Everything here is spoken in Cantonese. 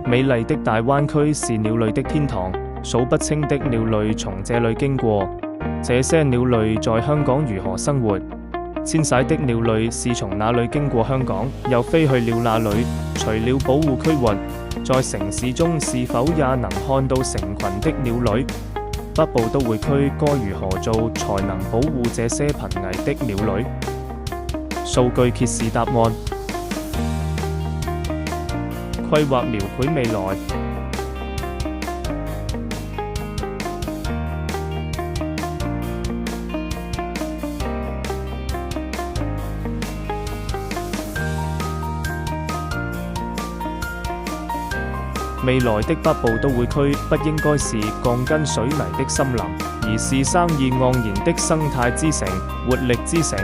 美麗的大灣區是鳥類的天堂，數不清的鳥類從這裏經過。這些鳥類在香港如何生活？遷徙的鳥類是從哪裏經過香港，又飛去了哪裏？除了保護區域，在城市中是否也能看到成群的鳥類？北部都會區該如何做才能保護這些瀕危的鳥類？數據揭示答案。規劃描繪未來。未來的北部都會區不應該是鋼筋水泥的森林，而是生意盎然的生態之城、活力之城。